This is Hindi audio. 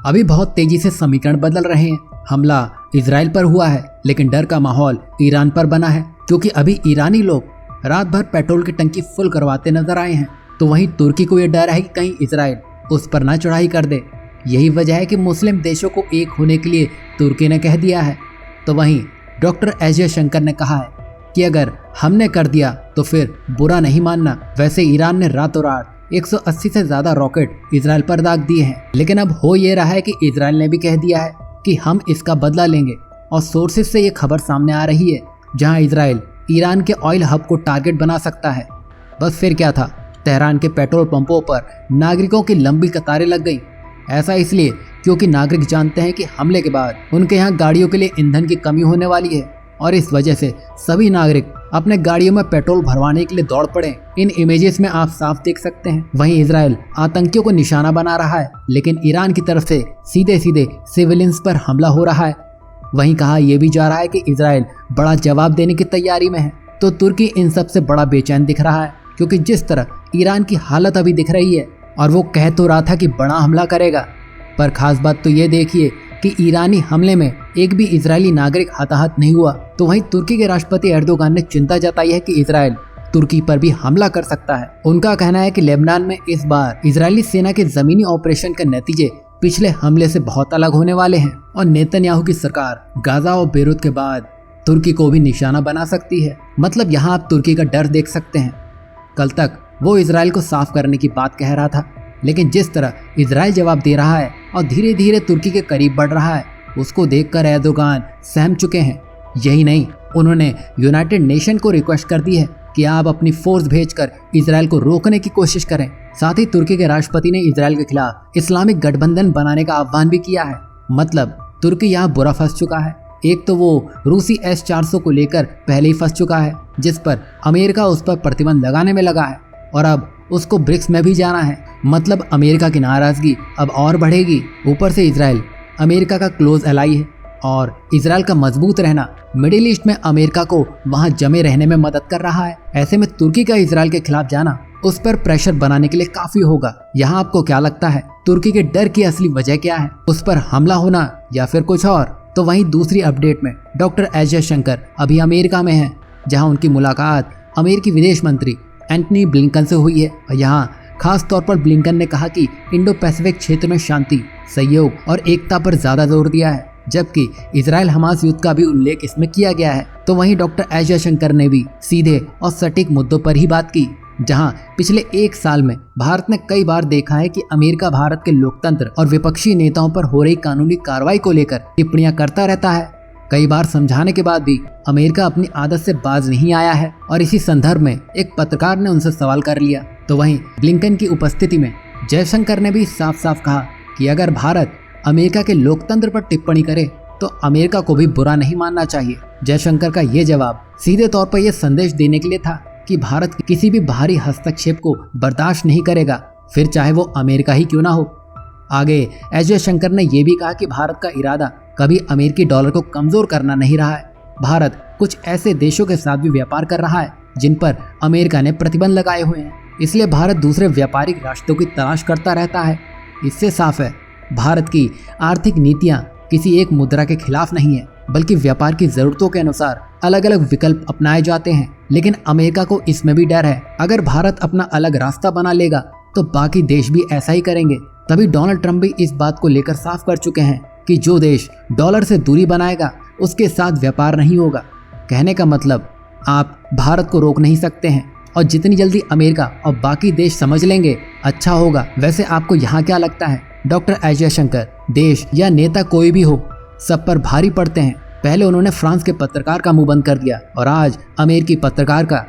अभी बहुत तेजी से समीकरण बदल रहे हैं। हमला इजराइल पर हुआ है, लेकिन डर का माहौल ईरान पर बना है, क्योंकि अभी ईरानी लोग रात भर पेट्रोल की टंकी फुल करवाते नजर आए हैं। तो वहीं तुर्की को यह डर है कि कहीं इजराइल उस पर ना चढ़ाई कर दे। यही वजह है कि मुस्लिम देशों को एक होने के लिए तुर्की ने कह दिया है। तो वहीं डॉक्टर एस जयशंकर ने कहा है कि अगर हमने कर दिया तो फिर बुरा नहीं मानना। वैसे ईरान ने रातों रात 180 से ज्यादा रॉकेट इजराइल पर दाग दिए हैं, लेकिन अब हो ये रहा है कि इजराइल ने भी कह दिया है कि हम इसका बदला लेंगे। और सोर्सेज से ये खबर सामने आ रही है जहां इजराइल ईरान के ऑयल हब को टारगेट बना सकता है। बस फिर क्या था, तेहरान के पेट्रोल पंपों पर नागरिकों की लंबी कतारें लग गई। ऐसा इसलिए क्योंकि नागरिक जानते हैं कि हमले के बाद उनके यहाँ गाड़ियों के लिए ईंधन की कमी होने वाली है, और इस वजह से सभी नागरिक अपने गाड़ियों में पेट्रोल भरवाने के लिए दौड़ पड़े। इन इमेजेस में आप साफ देख सकते हैं। वहीं इजराइल आतंकियों को निशाना बना रहा है, लेकिन ईरान की तरफ से सीधे सीधे सिविलियंस पर हमला हो रहा है। वहीं कहा यह भी जा रहा है कि इजराइल बड़ा जवाब देने की तैयारी में है। तो तुर्की इन सब से बड़ा बेचैन दिख रहा है, क्योंकि जिस तरह ईरान की हालत अभी दिख रही है, और वो कह तो रहा था कि बड़ा हमला करेगा, पर खास बात तो ये देखिए कि ईरानी हमले में एक भी इजरायली नागरिक हताहत नहीं हुआ। तो वहीं तुर्की के राष्ट्रपति एर्दोगान ने चिंता जताई है कि इजराइल तुर्की पर भी हमला कर सकता है। उनका कहना है कि लेबनान में इस बार इजरायली सेना के जमीनी ऑपरेशन के नतीजे पिछले हमले से बहुत अलग होने वाले हैं, और नेतन्याहू की सरकार गाजा और बेरूत के बाद तुर्की को भी निशाना बना सकती है। मतलब यहाँ आप तुर्की का डर देख सकते हैं। कल तक वो इजराइल को साफ करने की बात कह रहा था, लेकिन जिस तरह इजराइल जवाब दे रहा है और धीरे धीरे तुर्की के करीब बढ़ रहा है, उसको देखकर एर्दोगान सहम चुके हैं। यही नहीं, उन्होंने यूनाइटेड नेशन को रिक्वेस्ट कर दी है कि आप अपनी फोर्स भेजकर इजराइल को रोकने की कोशिश करें। साथ ही तुर्की के राष्ट्रपति ने इजराइल के खिलाफ इस्लामिक गठबंधन बनाने का आह्वान भी किया है। मतलब तुर्की यहाँ बुरा फंस चुका है। एक तो वो रूसी S-400 को लेकर पहले ही फंस चुका है, जिस पर अमेरिका उस पर प्रतिबंध लगाने में लगा है, और अब उसको ब्रिक्स में भी जाना है। मतलब अमेरिका की नाराजगी अब और बढ़ेगी। ऊपर से इजराइल अमेरिका का क्लोज एलाई है, और इजराइल का मजबूत रहना मिडिल ईस्ट में अमेरिका को वहां जमे रहने में मदद कर रहा है। ऐसे में तुर्की का इजराइल के खिलाफ जाना उस पर प्रेशर बनाने के लिए काफी होगा। यहाँ आपको क्या लगता है, तुर्की के डर की असली वजह क्या है? उस पर हमला होना या फिर कुछ और? तो वहीं दूसरी अपडेट में डॉक्टर एस जयशंकर अभी अमेरिका में हैं, जहां उनकी मुलाकात अमेरिकी विदेश मंत्री एंटनी ब्लिंकन से हुई है। और यहाँ खास तौर पर ब्लिंकन ने कहा कि इंडो पैसिफिक क्षेत्र में शांति, सहयोग और एकता पर ज्यादा जोर दिया है, जबकि इजराइल हमास युद्ध का भी उल्लेख इसमें किया गया है। तो वहीं डॉक्टर एस जयशंकर ने भी सीधे और सटीक मुद्दों पर ही बात की, जहां पिछले एक साल में भारत ने कई बार देखा है कि अमेरिका भारत के लोकतंत्र और विपक्षी नेताओं पर हो रही कानूनी कार्रवाई को लेकर टिप्पणियां करता रहता है। कई बार समझाने के बाद भी अमेरिका अपनी आदत से बाज नहीं आया है, और इसी संदर्भ में एक पत्रकार ने उनसे सवाल कर लिया। तो वहीं ब्लिंकन की उपस्थिति में जयशंकर ने भी साफ साफ कहा कि अगर भारत अमेरिका के लोकतंत्र पर टिप्पणी करे तो अमेरिका को भी बुरा नहीं मानना चाहिए। जयशंकर का ये जवाब सीधे तौर पर यह संदेश देने के लिए था कि भारत किसी भी बाहरी हस्तक्षेप को बर्दाश्त नहीं करेगा, फिर चाहे वो अमेरिका ही क्यों ना हो। आगे एस जयशंकर ने यह भी कहा कि भारत का इरादा कभी अमेरिकी डॉलर को कमजोर करना नहीं रहा है। भारत कुछ ऐसे देशों के साथ भी व्यापार कर रहा है जिन पर अमेरिका ने प्रतिबंध लगाए हुए हैं, इसलिए भारत दूसरे व्यापारिक रास्तों की तलाश करता रहता है। इससे साफ है, भारत की आर्थिक नीतियां किसी एक मुद्रा के खिलाफ नहीं है, बल्कि व्यापार की जरूरतों के अनुसार अलग अलग विकल्प अपनाए जाते हैं। लेकिन अमेरिका को इसमें भी डर है, अगर भारत अपना अलग रास्ता बना लेगा तो बाकी देश भी ऐसा ही करेंगे। तभी डोनाल्ड ट्रंप भी इस बात को लेकर साफ कर चुके हैं कि जो देश डॉलर से दूरी बनाएगा उसके साथ व्यापार नहीं होगा। कहने का मतलब आप भारत को रोक नहीं सकते हैं, और जितनी जल्दी अमेरिका और बाकी देश समझ लेंगे अच्छा होगा। वैसे आपको यहाँ क्या लगता है? डॉक्टर एस जयशंकर देश या नेता कोई भी हो, सब पर भारी पड़ते हैं। पहले उन्होंने फ्रांस के पत्रकार का मुंह बंद कर दिया, और आज अमेरिकी पत्रकार का।